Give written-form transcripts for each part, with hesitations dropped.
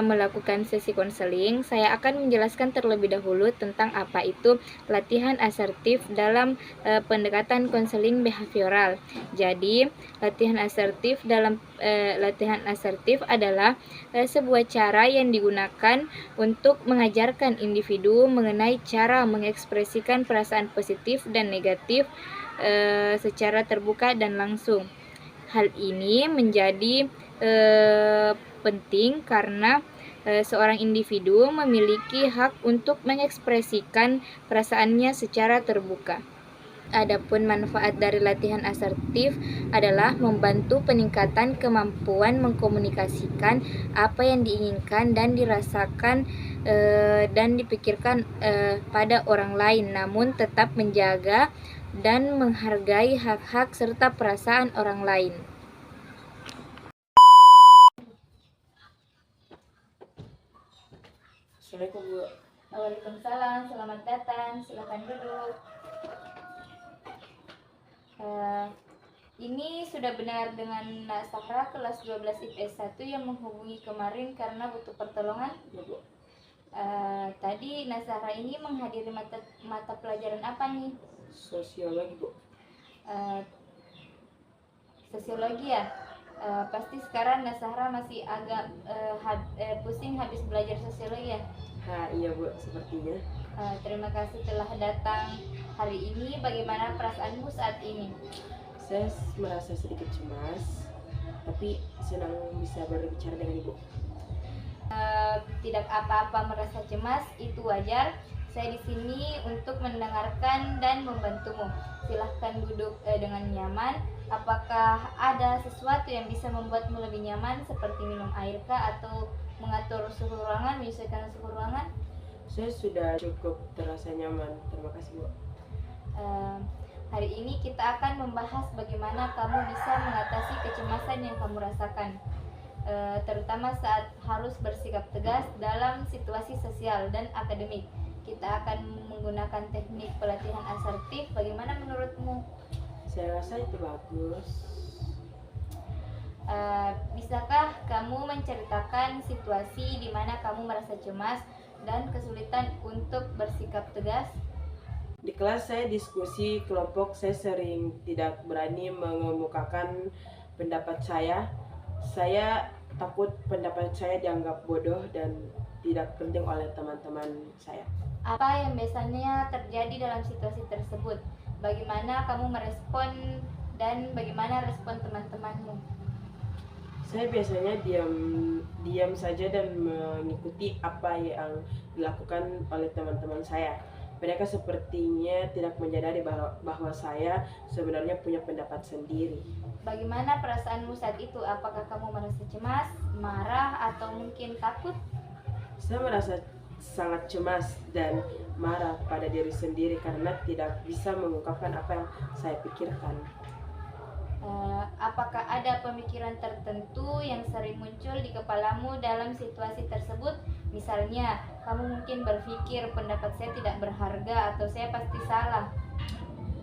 kita melakukan sesi konseling, saya akan menjelaskan terlebih dahulu tentang apa itu latihan asertif dalam pendekatan konseling behavioral. Jadi, latihan asertif adalah sebuah cara yang digunakan untuk mengajarkan individu mengenai cara mengekspresikan perasaan positif dan negatif secara terbuka dan langsung. Hal ini menjadi penting karena seorang individu memiliki hak untuk mengekspresikan perasaannya secara terbuka. Adapun manfaat dari latihan asertif adalah membantu peningkatan kemampuan mengkomunikasikan apa yang diinginkan dan dirasakan dan dipikirkan pada orang lain, namun tetap menjaga dan menghargai hak-hak serta perasaan orang lain. Assalamualaikum Bu. Waalaikumsalam, selamat datang, silakan duduk. Ini sudah benar dengan Nak Sahra kelas 12 IPS 1 yang menghubungi kemarin karena butuh pertolongan? Ya Bu. Tadi Nak Sahra ini menghadiri mata pelajaran apa nih? Sosiologi Bu. Sosiologi ya? Pasti sekarang Nak Sahra masih agak pusing habis belajar sosiologi ya? Iya Bu, sepertinya. Terima kasih telah datang hari ini. Bagaimana perasaanmu saat ini? Saya merasa sedikit cemas, tapi senang bisa berbicara dengan Ibu. Tidak apa-apa merasa cemas, itu wajar. Saya di sini untuk mendengarkan dan membantumu. Silahkan duduk dengan nyaman. Apakah ada sesuatu yang bisa membuatmu lebih nyaman, seperti minum air kah, atau mengatur suhu ruangan, menyesuaikan suhu ruangan? Saya sudah cukup terasa nyaman, terima kasih Bu. Hari ini kita akan membahas bagaimana kamu bisa mengatasi kecemasan yang kamu rasakan, terutama saat harus bersikap tegas dalam situasi sosial dan akademik. Kita akan menggunakan teknik pelatihan asertif. Bagaimana menurutmu? Saya rasa itu bagus. Bisakah kamu menceritakan situasi di mana kamu merasa cemas dan kesulitan untuk bersikap tegas? Di kelas saya diskusi kelompok, saya sering tidak berani mengemukakan pendapat saya. Saya takut pendapat saya dianggap bodoh dan tidak penting oleh teman-teman saya. Apa yang biasanya terjadi dalam situasi tersebut? Bagaimana kamu merespon dan bagaimana respon teman-temanmu? Saya biasanya diam saja dan mengikuti apa yang dilakukan oleh teman-teman saya. Mereka sepertinya tidak menyadari bahwa saya sebenarnya punya pendapat sendiri. Bagaimana perasaanmu saat itu? Apakah kamu merasa cemas, marah, atau mungkin takut? Saya merasa sangat cemas dan marah pada diri sendiri karena tidak bisa mengungkapkan apa yang saya pikirkan. Apakah ada pemikiran tertentu yang sering muncul di kepalamu dalam situasi tersebut? Misalnya, kamu mungkin berpikir pendapat saya tidak berharga atau saya pasti salah.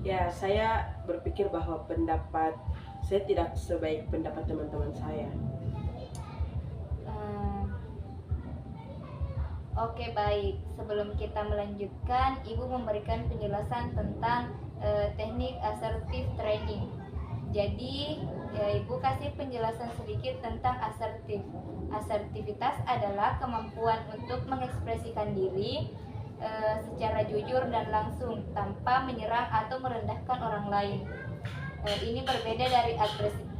Ya, saya berpikir bahwa pendapat saya tidak sebaik pendapat teman-teman saya. Oke, baik. Sebelum kita melanjutkan, Ibu memberikan penjelasan tentang teknik assertive training. Jadi, Ibu kasih penjelasan sedikit tentang asertif. Asertivitas adalah kemampuan untuk mengekspresikan diri secara jujur dan langsung tanpa menyerang atau merendahkan orang lain. Ini berbeda dari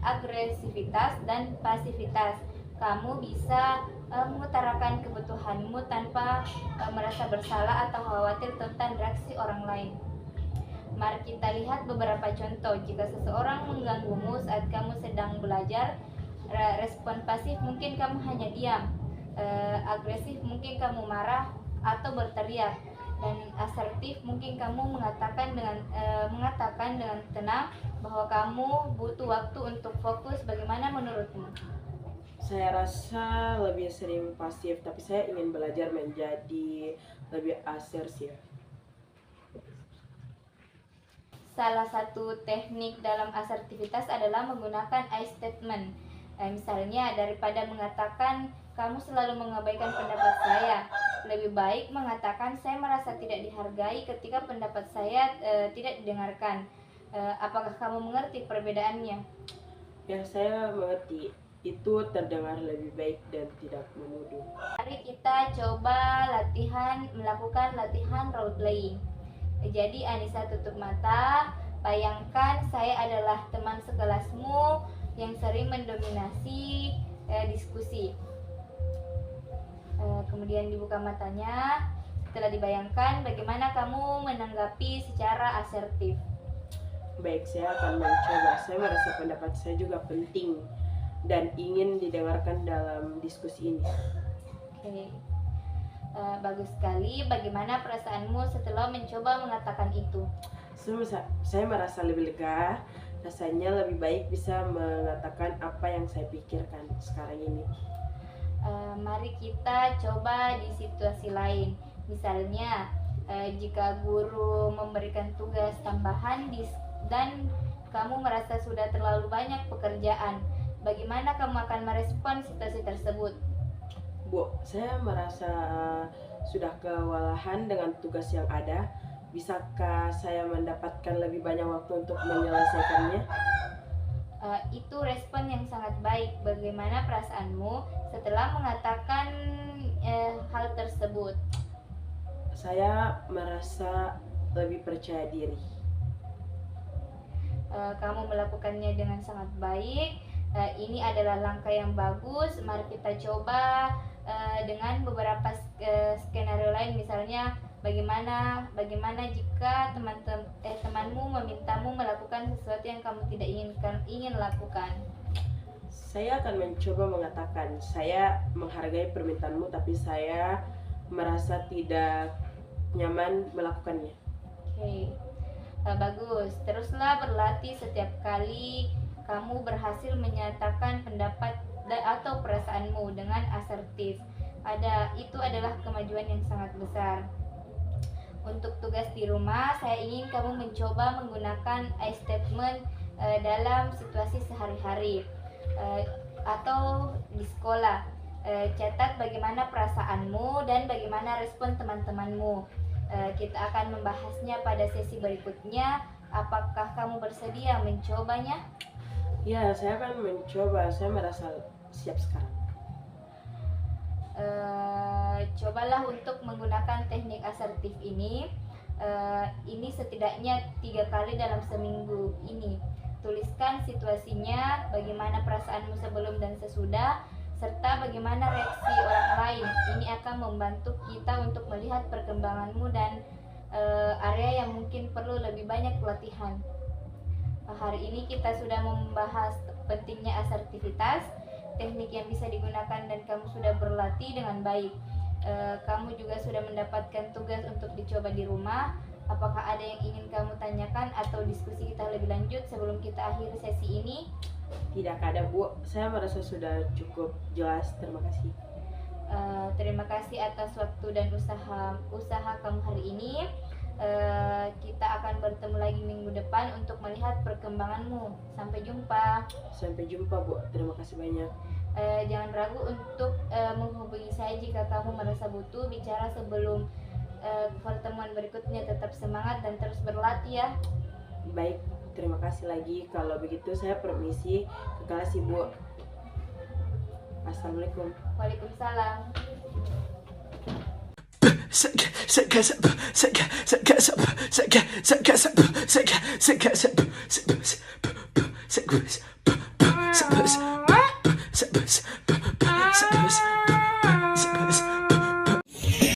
agresivitas dan pasivitas. Kamu bisa mengutarakan kebutuhanmu tanpa merasa bersalah atau khawatir tentang reaksi orang lain. Mari kita lihat beberapa contoh. Jika seseorang mengganggumu saat kamu sedang belajar, respon pasif mungkin kamu hanya diam, agresif mungkin kamu marah atau berteriak, dan asertif mungkin kamu mengatakan dengan tenang bahwa kamu butuh waktu untuk fokus. Bagaimana menurutmu? Saya rasa lebih sering pasif, tapi saya ingin belajar menjadi lebih asertif. Salah satu teknik dalam asertivitas adalah menggunakan I statement. Misalnya, daripada mengatakan kamu selalu mengabaikan pendapat saya. Lebih baik mengatakan saya merasa tidak dihargai ketika pendapat saya tidak didengarkan. Apakah kamu mengerti perbedaannya? Ya, saya mengerti. Itu terdengar lebih baik dan tidak menuduh. Mari kita coba melakukan latihan role playing. Jadi Anissa tutup mata. Bayangkan saya adalah teman sekelasmu yang sering mendominasi diskusi. Kemudian dibuka matanya. Setelah dibayangkan, bagaimana kamu menanggapi secara asertif? Baik, saya akan mencoba. Saya merasa pendapat saya juga penting dan ingin didengarkan dalam diskusi ini. Oke. Bagus sekali. Bagaimana perasaanmu setelah mencoba mengatakan itu? Saya merasa lebih lega. Rasanya lebih baik bisa mengatakan apa yang saya pikirkan sekarang ini. Mari kita coba di situasi lain. Misalnya, jika guru memberikan tugas tambahan dan kamu merasa sudah terlalu banyak pekerjaan, bagaimana kamu akan merespon situasi tersebut? Bu, saya merasa sudah kewalahan dengan tugas yang ada. Bisakah saya mendapatkan lebih banyak waktu untuk menyelesaikannya? Itu respon yang sangat baik. Bagaimana perasaanmu setelah mengatakan hal tersebut? Saya merasa lebih percaya diri. Kamu melakukannya dengan sangat baik. Ini adalah langkah yang bagus. Mari kita coba dengan beberapa skenario lain. Misalnya, bagaimana jika temanmu memintamu melakukan sesuatu yang kamu tidak ingin lakukan? Saya akan mencoba mengatakan, saya menghargai permintaanmu, tapi saya merasa tidak nyaman melakukannya. Oke. Bagus. Teruslah berlatih setiap kali kamu berhasil menyatakan pendapat atau perasaanmu dengan asertif. Itu adalah kemajuan yang sangat besar. Untuk tugas di rumah, saya ingin kamu mencoba menggunakan I statement dalam situasi sehari-hari atau di sekolah. Catat bagaimana perasaanmu dan bagaimana respon teman-temanmu. Kita akan membahasnya pada sesi berikutnya. Apakah kamu bersedia mencobanya? Ya, saya akan mencoba. Saya merasa siap sekarang. Cobalah untuk menggunakan teknik asertif ini. Ini setidaknya 3 kali dalam seminggu ini. Tuliskan situasinya, bagaimana perasaanmu sebelum dan sesudah, serta bagaimana reaksi orang lain. Ini akan membantu kita untuk melihat perkembanganmu dan area yang mungkin perlu lebih banyak latihan. Hari ini kita sudah membahas pentingnya asertivitas, teknik yang bisa digunakan, dan kamu sudah berlatih dengan baik. Kamu juga sudah mendapatkan tugas untuk dicoba di rumah. Apakah ada yang ingin kamu tanyakan atau diskusi kita lebih lanjut sebelum kita akhiri sesi ini? Tidak ada, Bu. Saya merasa sudah cukup jelas. Terima kasih. Terima kasih atas waktu dan usaha kamu hari ini. Kita akan bertemu lagi minggu depan untuk melihat perkembanganmu. Sampai jumpa. Sampai jumpa, Bu. Terima kasih banyak. Jangan ragu untuk menghubungi saya jika kamu merasa butuh bicara sebelum pertemuan berikutnya. Tetap semangat dan terus berlatih ya. Baik, terima kasih lagi. Kalau begitu saya permisi ke kelas, Ibu. Assalamualaikum. Waalaikumsalam.